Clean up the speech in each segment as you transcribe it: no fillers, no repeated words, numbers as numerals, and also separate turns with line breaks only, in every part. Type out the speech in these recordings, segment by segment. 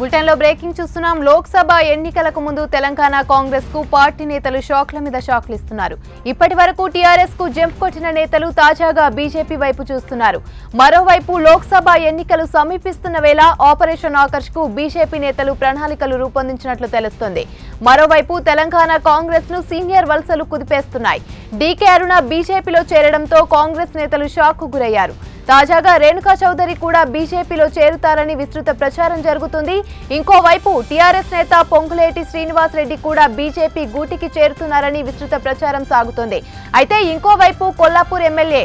Bulletin లో breaking చూస్తున్నాం. లోక్సభ ఎన్నికలకు ముందు తెలంగాణ కాంగ్రెస్ కు పార్టీ నేతలు షాక్ల మీద షాక్లు ఇస్తున్నారు. ఇప్పటి వరకు టీఆర్ఎస్ కు జంప్ కొట్టిన నేతలు తాజాగా బీజేపీ వైపు చూస్తున్నారు. మరోవైపు లోక్సభ ఎన్నికలు సమీపిస్తున్న వేళ ఆపరేషన్ ఆకర్ష్ కు బీజేపీ నేతలు ప్రణాళికలు రూపొందించినట్లు తెలుస్తోంది. మరోవైపు తెలంగాణ కాంగ్రెస్ ను సీనియర్ వలసలు కుదిపేస్తున్నాయి. డీకే అరుణ బీజేపీలో చేరడంతో కాంగ్రెస్ నేతలు షాక్ కు గురయ్యారు. తాజాగా రేణుకా చౌదరి కూడా బీజేపీలో చేరుతారని విస్తృత ప్రచారం జరుగుతుంది. ఇంకోవైపు టీఆర్ఎస్ నేత పొంగులేటి శ్రీనివాస్ రెడ్డి కూడా బీజేపీ గూటికి చేరుతున్నారని విస్తృత ప్రచారం సాగుతోంది. అయితే ఇంకోవైపు కొల్లాపూర్ ఎమ్మెల్యే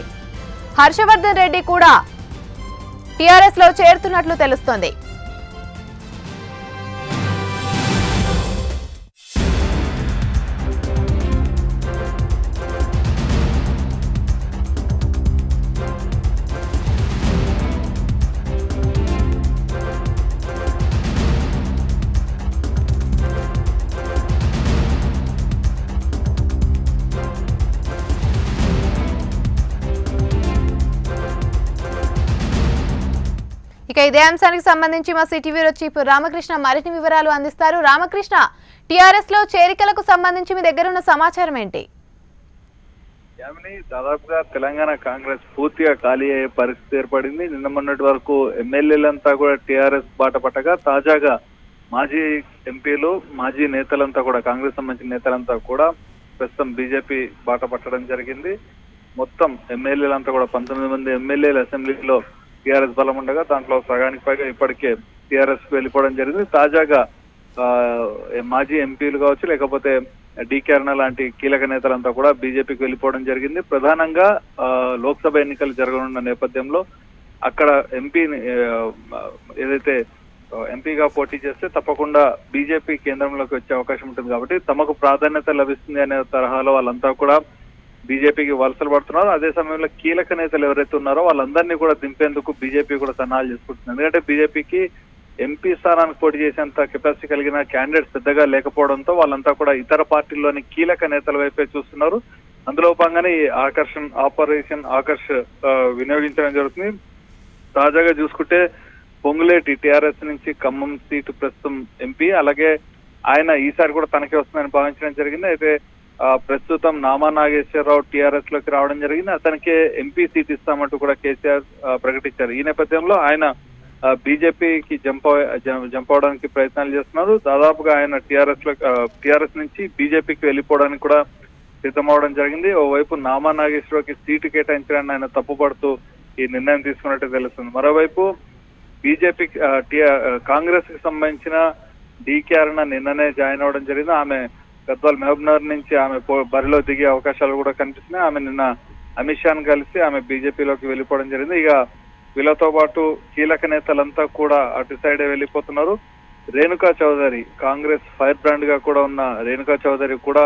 హర్షవర్ధన్ రెడ్డి కూడా టీఆర్ఎస్ లో చేరుతున్నట్లు తెలుస్తోంది. ఇక ఇదే అంశానికి సంబంధించి మా సిటీ బ్యూరో చీఫ్ రామకృష్ణ మరిన్ని వివరాలు అందిస్తారు. రామకృష్ణ, టీఆర్ఎస్ లో చేరికలకు సంబంధించి మీ దగ్గర ఉన్న సమాచారం ఏంటి?
దాదాపుగా తెలంగాణ కాంగ్రెస్ పూర్తిగా ఖాళీ అయ్యే పరిస్థితి ఏర్పడింది. నిన్న మొన్నటి వరకు ఎమ్మెల్యేలంతా కూడా టీఆర్ఎస్ బాట పట్టగా తాజాగా మాజీ ఎంపీలు, మాజీ నేతలంతా కూడా కాంగ్రెస్ సంబంధించిన నేతలంతా కూడా ప్రస్తుతం బీజేపీ బాట పట్టడం జరిగింది. మొత్తం ఎమ్మెల్యేలంతా కూడా 19 మంది ఎమ్మెల్యేలు అసెంబ్లీలో టీఆర్ఎస్ బలం ఉండగా దాంట్లో సగానికి పైగా ఇప్పటికే టీఆర్ఎస్ కు వెళ్ళిపోవడం జరిగింది. తాజాగా మాజీ ఎంపీలు కావచ్చు, లేకపోతే డీకే అరుణ లాంటి కీలక నేతలంతా కూడా బీజేపీకి వెళ్ళిపోవడం జరిగింది. ప్రధానంగా లోక్సభ ఎన్నికలు జరగనున్న నేపథ్యంలో అక్కడ ఏదైతే ఎంపీగా పోటీ చేస్తే తప్పకుండా బీజేపీ కేంద్రంలోకి వచ్చే అవకాశం ఉంటుంది కాబట్టి తమకు ప్రాధాన్యత లభిస్తుంది అనే తరహాలో వాళ్ళంతా కూడా బీజేపీకి వలసలు పడుతున్నారు. అదే సమయంలో కీలక నేతలు ఎవరైతే ఉన్నారో వాళ్ళందరినీ కూడా దింపేందుకు బీజేపీ కూడా సన్నాహాలు చేసుకుంటుంది. ఎందుకంటే బీజేపీకి ఎంపీ స్థానానికి పోటీ చేసేంత కెపాసిటీ కలిగిన క్యాండిడేట్స్ పెద్దగా లేకపోవడంతో వాళ్ళంతా కూడా ఇతర పార్టీల్లోని కీలక నేతల వైపే చూస్తున్నారు. అందులో భాగంగానే ఈ ఆపరేషన్ ఆకర్ష్ వినియోగించడం జరుగుతుంది. తాజాగా చూసుకుంటే పొంగులేటి టీఆర్ఎస్ నుంచి ఖమ్మం సీటు ప్రస్తుతం ఎంపీ, అలాగే ఆయన ఈసారి కూడా తనకే వస్తుందని భావించడం జరిగింది. అయితే ప్రస్తుతం నామా నాగేశ్వరరావు టీఆర్ఎస్ లోకి రావడం జరిగింది. అతనికే ఎంపీ సీట్ ఇస్తామంటూ కూడా కేసీఆర్ ప్రకటించారు. ఈ నేపథ్యంలో ఆయన బీజేపీకి జంప్ అవడానికి ప్రయత్నాలు చేస్తున్నారు. దాదాపుగా ఆయన టీఆర్ఎస్ నుంచి బీజేపీకి వెళ్ళిపోవడానికి కూడా సిద్ధమవడం జరిగింది. ఓవైపు నామా నాగేశ్వరరావుకి సీటు కేటాయించడాన్ని ఆయన తప్పుపడుతూ ఈ నిర్ణయం తీసుకున్నట్టు తెలుస్తుంది. మరోవైపు బీజేపీ కాంగ్రెస్ కి సంబంధించిన డీకే అరుణ నిన్ననే జాయిన్ అవ్వడం జరిగింది. ఆమె గద్వాల్ మహబూబ్నగర్ నుంచి ఆమె బరిలో దిగే అవకాశాలు కూడా కనిపిస్తున్నాయి. ఆమె నిన్న అమిత్ షాను కలిసి ఆమె బీజేపీలోకి వెళ్ళిపోవడం జరిగింది. ఇక వీళ్ళతో పాటు కీలక నేతలంతా కూడా అటు సైడే వెళ్ళిపోతున్నారు. రేణుకా చౌదరి, కాంగ్రెస్ ఫైర్ బ్రాండ్ గా కూడా ఉన్న రేణుకా చౌదరి కూడా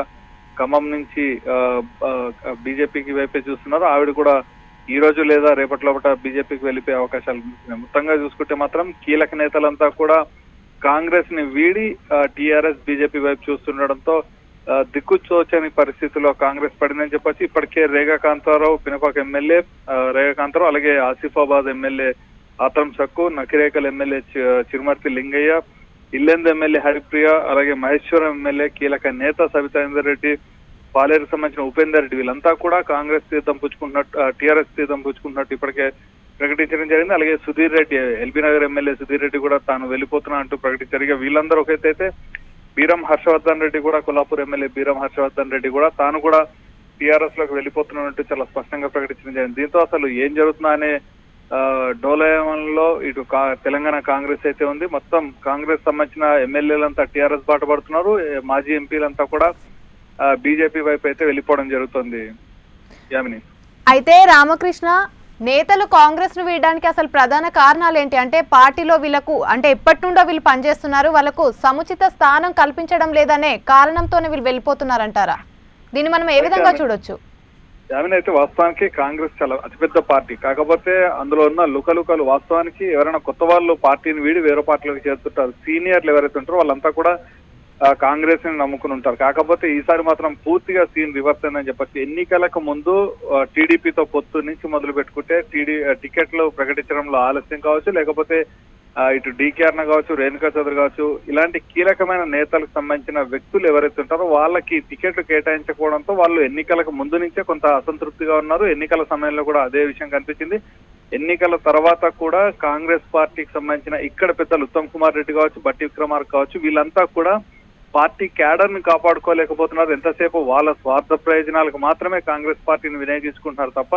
ఖమ్మం నుంచి బీజేపీకి వైపే చూస్తున్నారు. ఆవిడ కూడా ఈ రోజు లేదా రేపటి లోపల బీజేపీకి వెళ్ళిపోయే అవకాశాలు కనిపిస్తున్నాయి. మొత్తంగా చూసుకుంటే మాత్రం కీలక నేతలంతా కూడా కాంగ్రెస్ ని వీడి టీఆర్ఎస్ బీజేపీ వైపు చూస్తుండడంతో దిక్కుచోచని పరిస్థితిలో కాంగ్రెస్ పడిందని చెప్పొచ్చు. ఇప్పటికే రేగా కాంతారావు, పినపాక ఎమ్మెల్యే రేగా కాంతారావు, అలాగే ఆసిఫాబాద్ ఎమ్మెల్యే ఆత్రం సక్కు, నకిరేకల్ ఎమ్మెల్యే చిరుమర్తి లింగయ్య, ఇల్లెందు ఎమ్మెల్యే హరిప్రియ, అలాగే మహేశ్వరం ఎమ్మెల్యే కీలక నేత సబితాయిందర్ రెడ్డి, పాలేరుకు సంబంధించిన ఉపేందర్ రెడ్డి వీళ్ళంతా కూడా కాంగ్రెస్ తీర్థం పుచ్చుకుంటున్నట్టు, టీఆర్ఎస్ తీర్థం పుచ్చుకుంటున్నట్టు ఇప్పటికే ప్రకటించడం జరిగింది. అలాగే సుధీర్ రెడ్డి, ఎల్బీ నగర్ ఎమ్మెల్యే సుధీర్ రెడ్డి కూడా తాను వెళ్ళిపోతున్నా అంటూ ప్రకటించారు. ఇక వీళ్ళందరూ ఒకైతే బీరం హర్షవర్ధన్ రెడ్డి కూడా, కొల్లాపూర్ ఎమ్మెల్యే బీరం హర్షవర్ధన్ రెడ్డి కూడా తాను కూడా టీఆర్ఎస్ లోకి వెళ్ళిపోతున్నట్టు చాలా స్పష్టంగా ప్రకటించడం జరిగింది. దీంతో అసలు ఏం జరుగుతున్నా అనే డోలయంలో ఇటు తెలంగాణ కాంగ్రెస్ అయితే ఉంది. మొత్తం కాంగ్రెస్ సంబంధించిన ఎమ్మెల్యేలంతా టీఆర్ఎస్ బాట పడుతున్నారు. మాజీ ఎంపీలంతా కూడా బీజేపీ వైపు అయితే వెళ్ళిపోవడం జరుగుతుంది. యామిని,
అయితే రామకృష్ణ, నేతలు కాంగ్రెస్ ను వీడడానికి అసలు ప్రధాన కారణాలు ఏంటి? అంటే పార్టీలో వీళ్ళకు అంటే ఎప్పటి నుండో వీళ్ళు పనిచేస్తున్నారు, వాళ్ళకు సముచిత స్థానం కల్పించడం లేదనే కారణంతోనే వీళ్ళు వెళ్ళిపోతున్నారంటారా? దీన్ని మనం ఏ విధంగా చూడొచ్చు?
జామీన్ అయితే వాస్తవానికి కాంగ్రెస్ చాలా అతిపెద్ద పార్టీ, కాకపోతే అందులో ఉన్న లుకలుకలు వాస్తవానికి ఎవరైనా కొత్త వాళ్ళు పార్టీని వీడి వేరే పార్టీలోకి చేస్తుంటారు. సీనియర్లు ఎవరైతే ఉంటారో వాళ్ళంతా కూడా కాంగ్రెస్ ని నమ్ముకుని ఉంటారు. కాకపోతే ఈసారి మాత్రం పూర్తిగా సీన్ రివర్స్ అయిందని చెప్పచ్చు. ఎన్నికలకు ముందు టీడీపీతో పొత్తు నుంచి మొదలు పెట్టుకుంటే టికెట్లు ప్రకటించడంలో ఆలస్యం కావచ్చు, లేకపోతే ఇటు డీకే అన్న కావచ్చు, రేణుకా చౌదరి కావచ్చు, ఇలాంటి కీలకమైన నేతలకు సంబంధించిన వ్యక్తులు ఎవరైతే ఉంటారో వాళ్ళకి టికెట్లు కేటాయించకపోవడంతో వాళ్ళు ఎన్నికలకు ముందు నుంచే కొంత అసంతృప్తిగా ఉన్నారు. ఎన్నికల సమయంలో కూడా అదే విషయం కనిపించింది. ఎన్నికల తర్వాత కూడా కాంగ్రెస్ పార్టీకి సంబంధించిన ఇక్కడ పెద్దలు ఉత్తమ్ కుమార్ రెడ్డి కావచ్చు, బట్టి విక్రమార్క కావచ్చు, వీళ్ళంతా కూడా పార్టీ క్యాడర్ ని కాపాడుకోలేకపోతున్నారు. ఎంతసేపు వాళ్ళ స్వార్థ ప్రయోజనాలకు మాత్రమే కాంగ్రెస్ పార్టీని వినియోగించుకుంటున్నారు తప్ప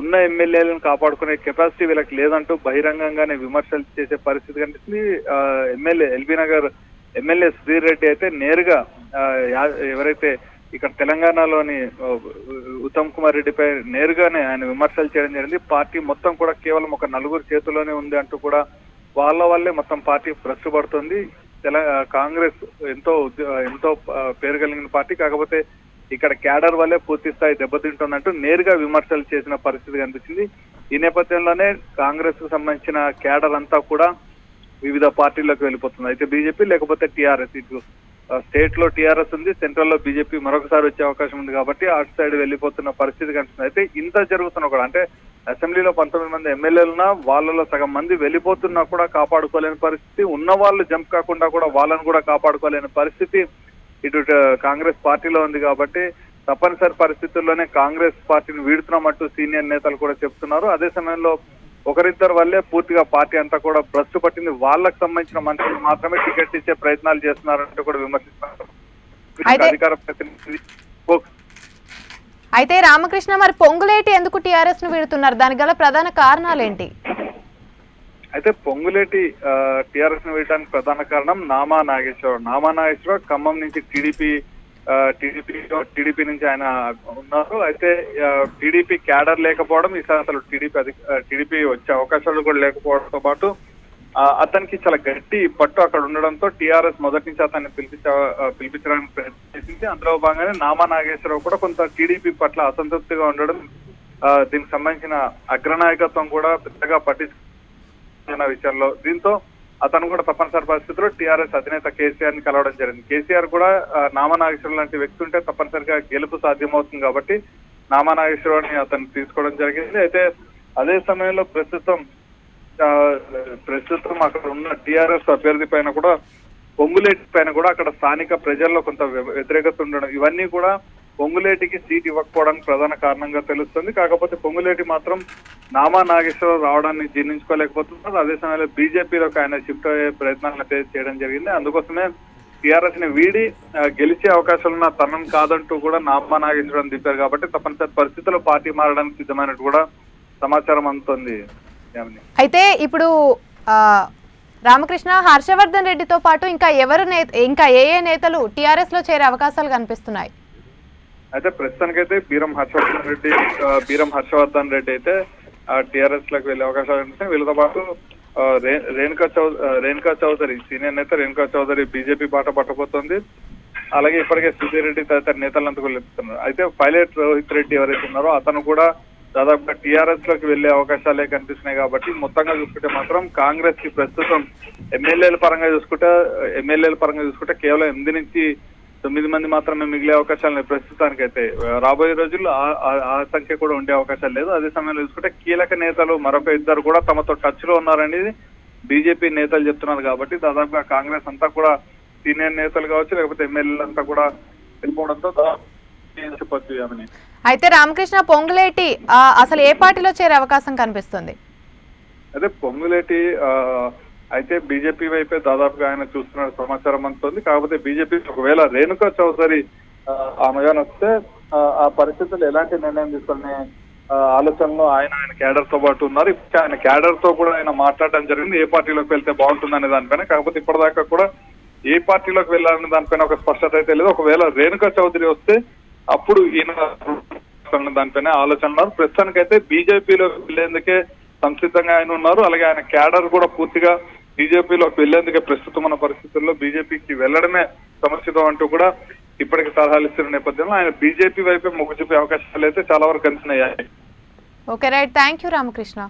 ఉన్న ఎమ్మెల్యేలను కాపాడుకునే కెపాసిటీ వీళ్ళకి లేదంటూ బహిరంగంగానే విమర్శలు చేసే పరిస్థితి కనిపిస్తుంది. MLA LB Nagar MLA Sudheer Reddy అయితే నేరుగా ఎవరైతే ఇక్కడ తెలంగాణలోని ఉత్తమ్ కుమార్ రెడ్డిపై నేరుగానే ఆయన విమర్శలు చేయడం జరిగింది. పార్టీ మొత్తం కూడా కేవలం ఒక నలుగురు చేతుల్లోనే ఉంది అంటూ కూడా వాళ్ళ వల్లే మొత్తం పార్టీ భ్రష్టుపడుతుంది. కాంగ్రెస్ ఎంతో పేరు కలిగిన పార్టీ, కాకపోతే ఇక్కడ క్యాడర్ వల్లే పూర్తి స్థాయి దెబ్బతింటుందంటూ నేరుగా విమర్శలు చేసిన పరిస్థితి కనిపించింది. ఈ నేపథ్యంలోనే కాంగ్రెస్ కు సంబంధించిన క్యాడర్ అంతా కూడా వివిధ పార్టీలకు వెళ్ళిపోతుంది. అయితే బీజేపీ లేకపోతే టీఆర్ఎస్, ఇటు స్టేట్ లో టీఆర్ఎస్ ఉంది, సెంట్రల్ లో బీజేపీ మరొకసారి వచ్చే అవకాశం ఉంది కాబట్టి అటు సైడ్ వెళ్ళిపోతున్న పరిస్థితి కనిపిస్తుంది. అయితే ఇంత జరుగుతున్నా కూడా, అంటే అసెంబ్లీలో 19 మంది ఎమ్మెల్యేలున్నా వాళ్ళలో సగం మంది వెళ్ళిపోతున్నా కూడా కాపాడుకోలేని పరిస్థితి, ఉన్న వాళ్ళు జంప్ కాకుండా కూడా వాళ్ళను కూడా కాపాడుకోలేని పరిస్థితి ఇటు కాంగ్రెస్ పార్టీలో ఉంది. కాబట్టి తప్పనిసరి పరిస్థితుల్లోనే కాంగ్రెస్ పార్టీని వీడుతున్నామంటూ సీనియర్ నేతలు కూడా చెప్తున్నారు. అదే సమయంలో ఒకరిద్దరు వల్లే పూర్తిగా పార్టీ అంతా కూడా భ్రష్టు పట్టింది, వాళ్ళకు సంబంధించిన మంత్రులు మాత్రమే టికెట్ ఇచ్చే ప్రయత్నాలు చేస్తున్నారంటూ కూడా విమర్శిస్తున్నారు అధికార ప్రతినిధి.
అయితే రామకృష్ణ, మరి పొంగులేటి ఎందుకు టీఆర్ఎస్ ను వీడుతున్నారు? దానికి గల ప్రధాన కారణాలేంటి?
అయితే పొంగులేటి టీఆర్ఎస్ ను వీడడానికి ప్రధాన కారణం నామా నాగేశ్వరరావు ఖమ్మం నుంచి టీడీపీ నుంచి ఆయన ఉన్నారు. అయితే టీడీపీ క్యాడర్ లేకపోవడం, ఈసారి అసలు టీడీపీ వచ్చే అవకాశాలు కూడా లేకపోవడంతో పాటు అతనికి చాలా గట్టి పట్టు అక్కడ ఉండడంతో టీఆర్ఎస్ మొదటి నుంచి అతన్ని పిలిపించడానికి ప్రయత్నం చేసింది. అందులో భాగంగానే నామా నాగేశ్వరరావు కూడా కొంత టీడీపీ పట్ల అసంతృప్తిగా ఉండడం, దీనికి సంబంధించిన అగ్రనాయకత్వం కూడా పెద్దగా పట్టించుకున్న విషయంలో, దీంతో అతను కూడా తప్పనిసరి పరిస్థితుల్లో టీఆర్ఎస్ అధినేత కేసీఆర్ ని కలవడం జరిగింది. కేసీఆర్ కూడా నామా నాగేశ్వరరావు లాంటి వ్యక్తి ఉంటే తప్పనిసరిగా గెలుపు సాధ్యమవుతుంది కాబట్టి నామా నాగేశ్వరరావుని అతను తీసుకోవడం జరిగింది. అయితే అదే సమయంలో ప్రస్తుతం అక్కడ ఉన్న టీఆర్ఎస్ అభ్యర్థి పైన కూడా, పొంగులేటి పైన కూడా అక్కడ స్థానిక ప్రజల్లో కొంత వ్యతిరేకత ఉండడం, ఇవన్నీ కూడా పొంగులేటికి సీట్ ఇవ్వకపోవడానికి ప్రధాన కారణంగా తెలుస్తుంది. కాకపోతే పొంగులేటి మాత్రం నామా నాగేశ్వరరావు రావడాన్ని జీర్ణించుకోలేకపోతున్నారు. అదే సమయంలో బీజేపీలోకి ఆయన షిఫ్ట్ అయ్యే ప్రయత్నాలు చేయడం జరిగింది. అందుకోసమే టీఆర్ఎస్ ని వీడి గెలిచే అవకాశాలున్న తనను కాదంటూ కూడా నామా నాగేశ్వరరావు దింపారు. కాబట్టి తప్పనిసరి పరిస్థితుల్లో పార్టీ మారడానికి సిద్ధమైనట్టు కూడా సమాచారం అందుతోంది.
అయితే ఇప్పుడు రామకృష్ణ, హర్షవర్ధన్ రెడ్డితో పాటు ఇంకా ఏ నేతలు టీఆర్ఎస్ లో చేరే అవకాశాలు కనిపిస్తున్నాయి?
అయితే ప్రస్తుతానికైతే బీరం హర్షవర్ధన్ రెడ్డి అయితే టీఆర్ఎస్ లకు వెళ్లే అవకాశాలు కనిపిస్తున్నాయి. వీళ్ళతో పాటు రేణుకా చౌదరి, సీనియర్ నేత రేణుకా చౌదరి బీజేపీ బాట పట్టబోతోంది. అలాగే ఇప్పటికే సుధీర్ రెడ్డి తదితర నేతలంతా వెళ్తున్నారు. అయితే పైలట్ రోహిత్ రెడ్డి ఎవరైతే ఉన్నారో అతను కూడా దాదాపుగా టీఆర్ఎస్ లోకి వెళ్లే అవకాశాలే కనిపిస్తున్నాయి. కాబట్టి మొత్తంగా చూసుకుంటే మాత్రం కాంగ్రెస్ కి ప్రస్తుతం ఎమ్మెల్యేల పరంగా చూసుకుంటే కేవలం 8 నుంచి 9 మంది మాత్రమే మిగిలే అవకాశాలు ప్రస్తుతానికైతే. రాబోయే రోజుల్లో ఆ సంఖ్య కూడా ఉండే అవకాశాలు లేదు. అదే సమయంలో చూసుకుంటే కీలక నేతలు మరొక ఇద్దరు కూడా తమతో టచ్ లో ఉన్నారనేది బీజేపీ నేతలు చెప్తున్నారు. కాబట్టి దాదాపుగా కాంగ్రెస్ అంతా కూడా సీనియర్ నేతలు కావచ్చు, లేకపోతే ఎమ్మెల్యేలు అంతా కూడా వెళ్ళిపోవడంతో చెప్పొచ్చు.
అయితే రామకృష్ణ, పొంగులేటి అసలు ఏ పార్టీలో చేరే అవకాశం కనిపిస్తుంది?
అదే పొంగులేటి అయితే బీజేపీ వైపే దాదాపుగా ఆయన చూస్తున్న సమాచారం అందుతుంది. కాకపోతే బీజేపీ ఒకవేళ రేణుకా చౌదరి ఆమెగాని వస్తే ఆ పరిస్థితుల్లో ఎలాంటి నిర్ణయం తీసుకునే ఆలోచనలో ఆయన క్యాడర్ తో పాటు ఉన్నారు. ఇప్పుడు ఆయన క్యాడర్ తో కూడా ఆయన మాట్లాడడం జరిగింది, ఏ పార్టీలోకి వెళ్తే బాగుంటుంది అనే దానిపైన. కాకపోతే ఇప్పటిదాకా కూడా ఏ పార్టీలోకి వెళ్ళాలనే దానిపైన ఒక స్పష్టత అయితే లేదు. ఒకవేళ రేణుకా చౌదరి వస్తే అప్పుడు ఈయన దానిపైన ఆలోచన ఉన్నారు. ప్రస్తుతానికైతే బీజేపీలోకి వెళ్లేందుకే సంసిద్ధంగా ఆయన ఉన్నారు. అలాగే ఆయన క్యాడర్ కూడా పూర్తిగా బీజేపీలోకి వెళ్లేందుకే ప్రస్తుతం ఉన్న పరిస్థితుల్లో బీజేపీకి వెళ్లడమే సముచితం అంటూ కూడా ఇప్పటికి సలహాలు ఇస్తున్న నేపథ్యంలో ఆయన బీజేపీ వైపే మొగ్గు చూపే అవకాశాలు అయితే చాలా వరకు కనిపిస్తున్నాయి.
Okay, right. Thank you Ramakrishna.